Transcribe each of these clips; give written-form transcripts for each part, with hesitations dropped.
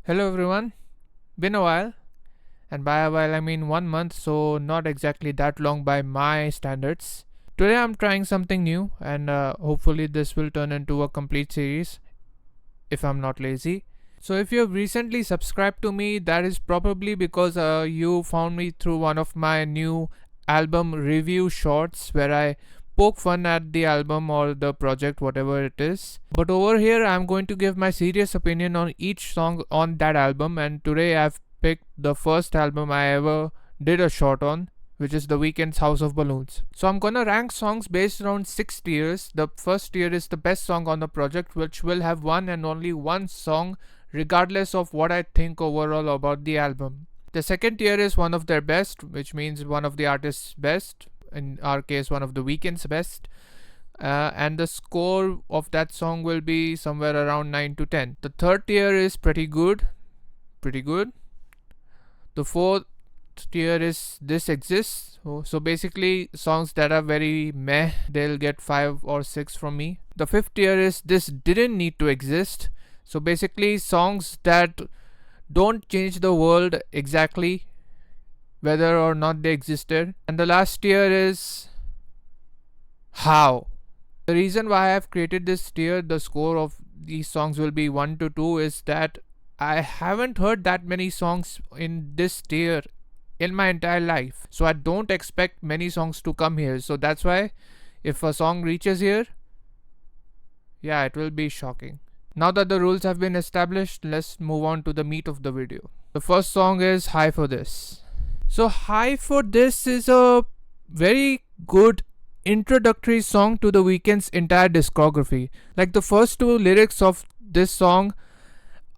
Hello everyone, been a while, and by a while I mean 1 month, so not exactly that long by my standards. Today I'm trying something new, and hopefully this will turn into a complete series if I'm not lazy. So, if you have recently subscribed to me, that is probably because you found me through one of my new album review shorts where I poke fun at the album or the project, whatever it is. But over here, I'm going to give my serious opinion on each song on that album, and today I've picked the first album I ever did a short on, which is The Weeknd's House of Balloons. So I'm gonna rank songs based around 6 tiers. The first tier is the best song on the project, which will have one and only one song, regardless of what I think overall about the album. The second tier is one of their best, which means one of the artist's best, in our case, one of the Weeknd's best. And the score of that song will be somewhere around 9 to 10. The third tier is pretty good, pretty good. The fourth tier is This Exists. So basically, songs that are very meh, they'll get 5 or 6 from me. The fifth tier is This Didn't Need to Exist. So basically, songs that don't change the world exactly, whether or not they existed. And the last tier is How. The reason why I have created this tier, the score of these songs will be 1 to 2, is that I haven't heard that many songs in this tier in my entire life. So I don't expect many songs to come here. So that's why if a song reaches here, yeah, it will be shocking. Now that the rules have been established, let's move on to the meat of the video. The first song is High for This. So High for This is a very good introductory song to the Weeknd's entire discography. Like, the first two lyrics of this song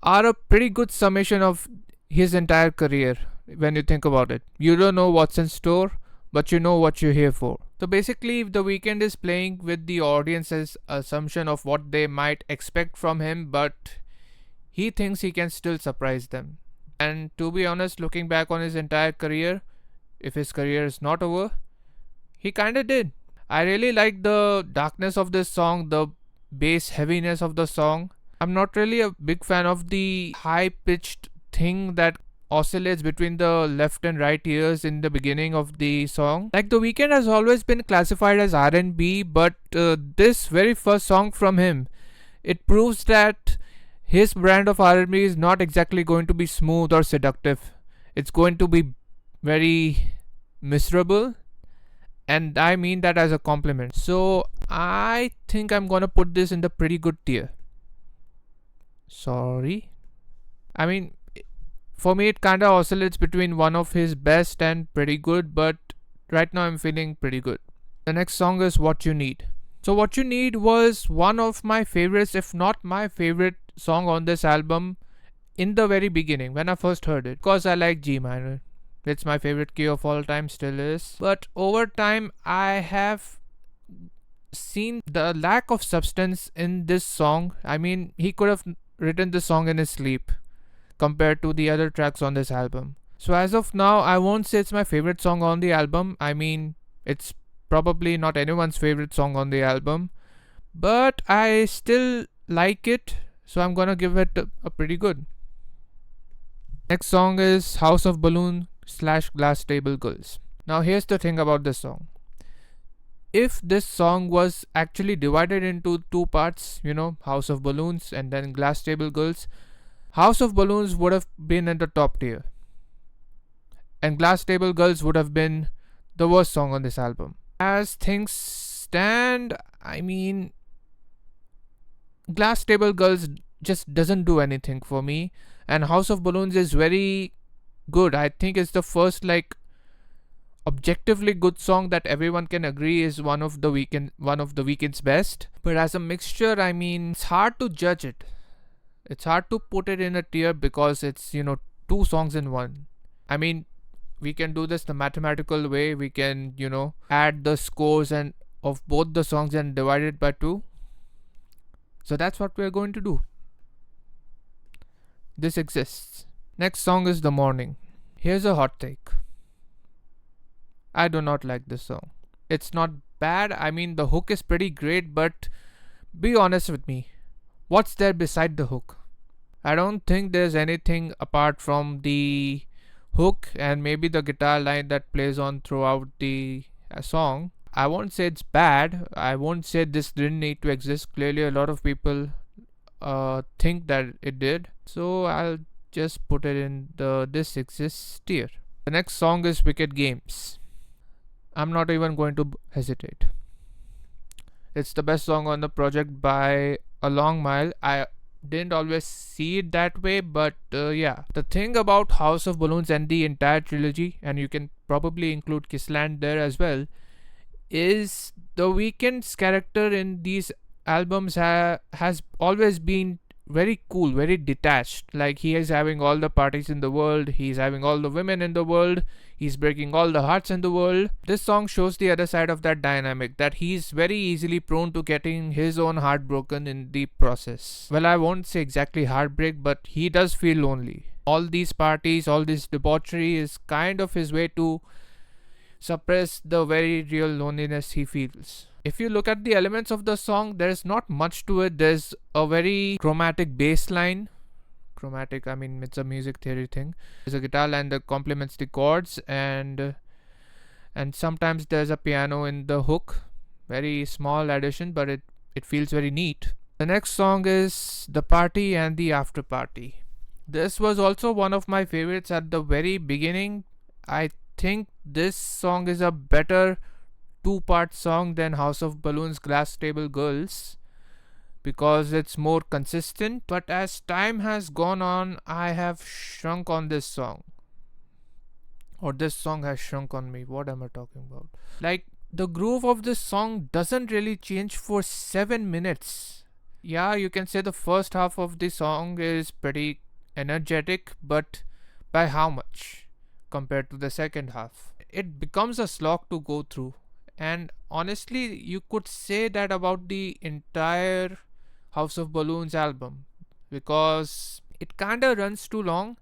are a pretty good summation of his entire career when you think about it. You don't know what's in store, but you know what you're here for. So basically, the Weeknd is playing with the audience's assumption of what they might expect from him, but he thinks he can still surprise them. And to be honest, looking back on his entire career, if his career is not over, he kinda did. I really like the darkness of this song, the bass heaviness of the song. I'm not really a big fan of the high pitched thing that oscillates between the left and right ears in the beginning of the song. Like, The Weeknd has always been classified as R&B, but this very first song from him, it proves that his brand of R&B is not exactly going to be smooth or seductive. It's going to be very miserable, and I mean that as a compliment. So I think I'm gonna put this in the pretty good tier. Sorry. I mean, for me, it kinda oscillates between one of his best and pretty good, but right now I'm feeling pretty good. The next song is What You Need. So, What You Need was one of my favorites, if not my favorite song on this album in the very beginning when I first heard it, because I like G minor. It's my favorite key of all time, still is. But over time, I have seen the lack of substance in this song. I mean, he could have written this song in his sleep compared to the other tracks on this album. So as of now, I won't say it's my favorite song on the album. I mean, it's probably not anyone's favorite song on the album, but I still like it, so I'm gonna give it a pretty good. Next song is House of Balloon / Glass Table Girls. Now here's the thing about this song. If this song was actually divided into two parts, House of Balloons and then Glass Table Girls, House of Balloons would have been in the top tier, and Glass Table Girls would have been the worst song on this album. As things stand, I mean, Glass Table Girls just doesn't do anything for me, and House of Balloons is very good. I think it's the first, like, objectively good song that everyone can agree is one of the Weeknd's best. But as a mixture, I mean, it's hard to judge it. It's hard to put it in a tier because it's, two songs in one. I mean, we can do this the mathematical way. We can, add the scores and of both the songs and divide it by 2. So that's what we're going to do. This Exists. Next song is The Morning. Here's a hot take. I do not like this song. It's not bad. I mean, the hook is pretty great, but be honest with me. What's there beside the hook? I don't think there's anything apart from the hook and maybe the guitar line that plays on throughout the song. I won't say it's bad. I won't say this didn't need to exist. Clearly, a lot of people think that it did. So I'll just put it in the this exists tier. The next song is Wicked Games. I'm not even going to hesitate. It's the best song on the project by a long mile. I didn't always see it that way, but yeah. The thing about House of Balloons and the entire trilogy, and you can probably include Kissland there as well, is the Weeknd's character in these albums has always been very cool, very detached. Like he is having all the parties in the world, he's having all the women in the world, he's breaking all the hearts in the world. This song shows the other side of that dynamic, that he's very easily prone to getting his own heart broken in the process. Well, I won't say exactly heartbreak, but he does feel lonely. All these parties, all this debauchery is kind of his way to suppress the very real loneliness he feels. If you look at the elements of the song, there's not much to it. There's a very chromatic bass line. Chromatic, I mean, it's a music theory thing. There's a guitar line that complements the chords, and sometimes there's a piano in the hook. Very small addition, but it feels very neat. The next song is The Party and the After Party. This was also one of my favorites at the very beginning. I think this song is a better two-part song than House of Balloons Glass Table Girls because it's more consistent. But as time has gone on, I have shrunk on this song, or this song has shrunk on me. What am I talking about? Like, the groove of this song doesn't really change for 7 minutes. Yeah, you can say the first half of the song is pretty energetic, but by how much compared to the second half? It becomes a slog to go through. And honestly, you could say that about the entire House of Balloons album because it kinda runs too long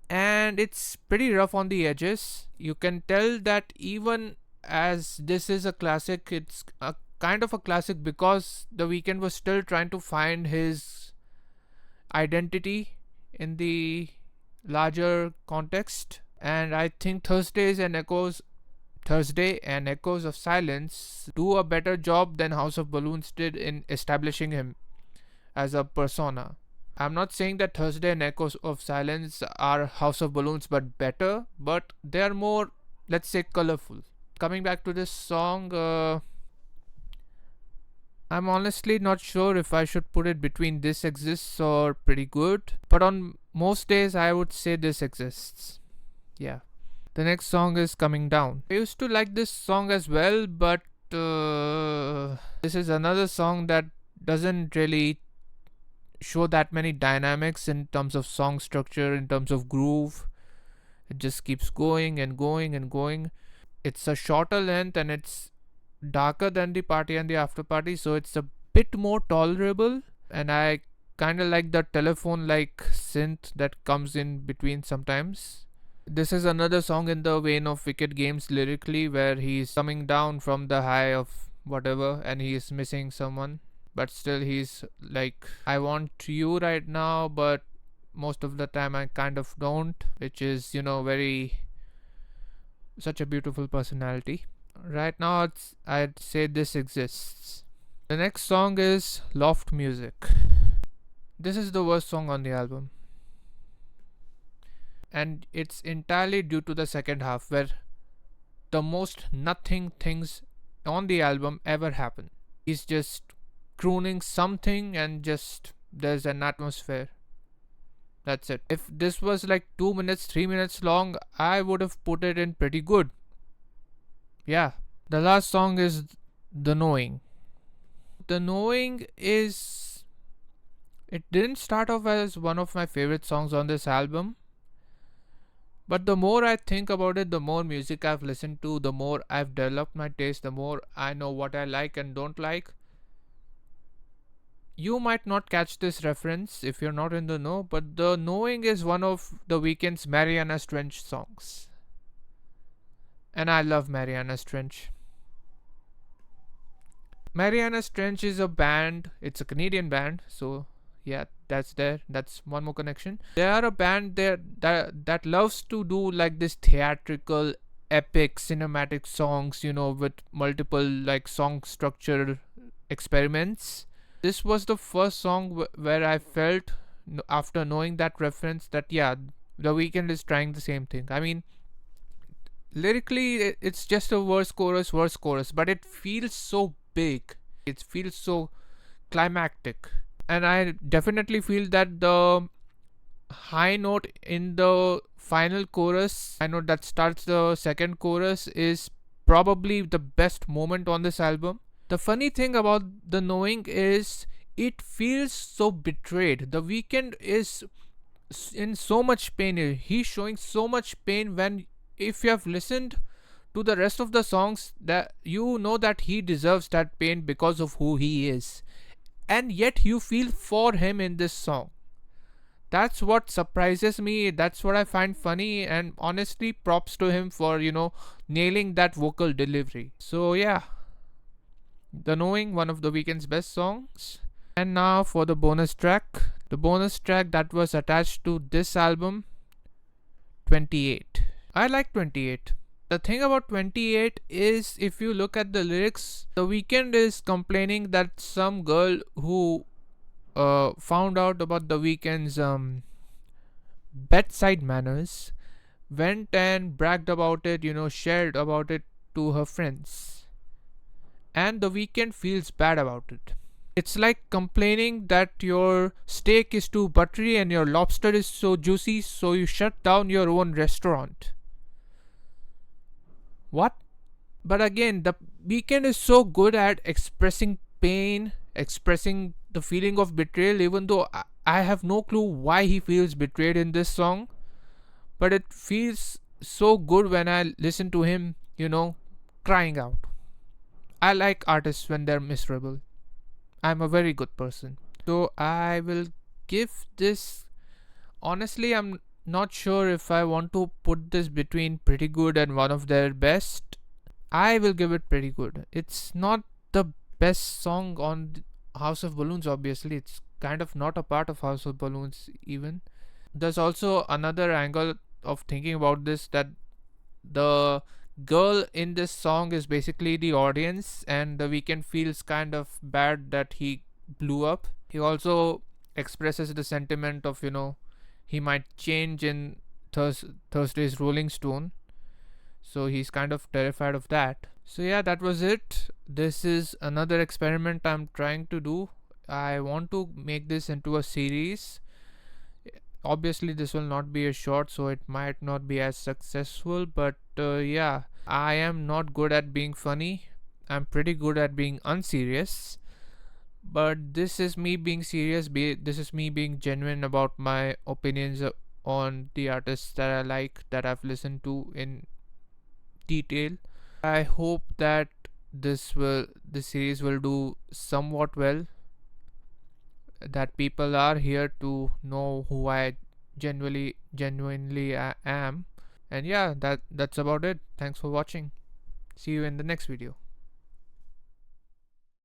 and it's pretty rough on the edges. You can tell that even as this is a classic, it's a kind of a classic because The Weeknd was still trying to find his identity in the larger context. And I think Thursday and Echoes of Silence do a better job than House of Balloons did in establishing him as a persona. I'm not saying that Thursday and Echoes of Silence are House of Balloons but better, but they are more, let's say, colorful. Coming back to this song, I'm honestly not sure if I should put it between This Exists or Pretty Good, but on most days I would say This Exists. Yeah. The next song is Coming Down. I used to like this song as well, but this is another song that doesn't really show that many dynamics in terms of song structure, in terms of groove. It just keeps going and going and going. It's a shorter length and it's darker than The Party and the After Party, so it's a bit more tolerable. And I kind of like the telephone like synth that comes in between sometimes. This is another song in the vein of Wicked Games lyrically, where he's coming down from the high of whatever and he's missing someone, but still he's like, I want you right now, but most of the time I kind of don't, which is, very such a beautiful personality. Right now, I'd say This Exists. The next song is Loft Music. This is the worst song on the album. And it's entirely due to the second half, where the most nothing things on the album ever happen. He's just crooning something and just there's an atmosphere. That's it. If this was like 2 minutes, 3 minutes long, I would have put it in Pretty Good. Yeah. The last song is The Knowing. The Knowing is... It didn't start off as one of my favorite songs on this album. But the more I think about it, the more music I've listened to, the more I've developed my taste, the more I know what I like and don't like. You might not catch this reference if you're not in the know, but The Knowing is one of The Weeknd's Mariana Trench songs. And I love Mariana Trench. Mariana Trench is a band, it's a Canadian band, so yeah, that's there. That's one more connection. They are a band there that loves to do like this theatrical, epic, cinematic songs, with multiple like song structure experiments. This was the first song where I felt, after knowing that reference, that yeah, The Weeknd is trying the same thing. I mean, lyrically, it's just a verse, chorus, but it feels so big. It feels so climactic. And I definitely feel that the high note in the final chorus, high note that starts the second chorus, is probably the best moment on this album. The funny thing about The Knowing is it feels so betrayed. The Weeknd is in so much pain here. He's showing so much pain when, if you have listened to the rest of the songs, that you know that he deserves that pain because of who he is. And yet you feel for him in this song. That's what surprises me. That's what I find funny, and honestly, props to him for, nailing that vocal delivery. So yeah, The Knowing, one of The Weeknd's best songs. And now for the bonus track. The bonus track that was attached to this album, 28. I like 28. The thing about 28 is, if you look at the lyrics, The Weeknd is complaining that some girl who found out about The Weeknd's bedside manners went and bragged about it, shared about it to her friends. And The Weeknd feels bad about it. It's like complaining that your steak is too buttery and your lobster is so juicy, so you shut down your own restaurant. What? But again, The Weeknd is so good at expressing pain, expressing the feeling of betrayal, even though I have no clue why he feels betrayed in this song. But it feels so good when I listen to him, crying out. I like artists when they're miserable. I'm a very good person. So I will give this. Honestly, I'm not sure if I want to put this between pretty good and one of their best. I will give it pretty good. It's not the best song on House of Balloons, obviously. It's kind of not a part of House of Balloons, even. There's also another angle of thinking about this, that the girl in this song is basically the audience, and The Weeknd feels kind of bad that he blew up. He also expresses the sentiment of, he might change in Thursday's Rolling Stone. So he's kind of terrified of that. So yeah, that was it. This is another experiment I'm trying to do. I want to make this into a series. Obviously, this will not be a short, so it might not be as successful, but yeah, I am not good at being funny. I'm pretty good at being unserious, but this is me being serious. This is me being genuine about my opinions on the artists that I like, that I've listened to in detail. I hope that this series will do somewhat well, that people are here to know who I genuinely am. And yeah, that's about it. Thanks for watching. See you in the next video.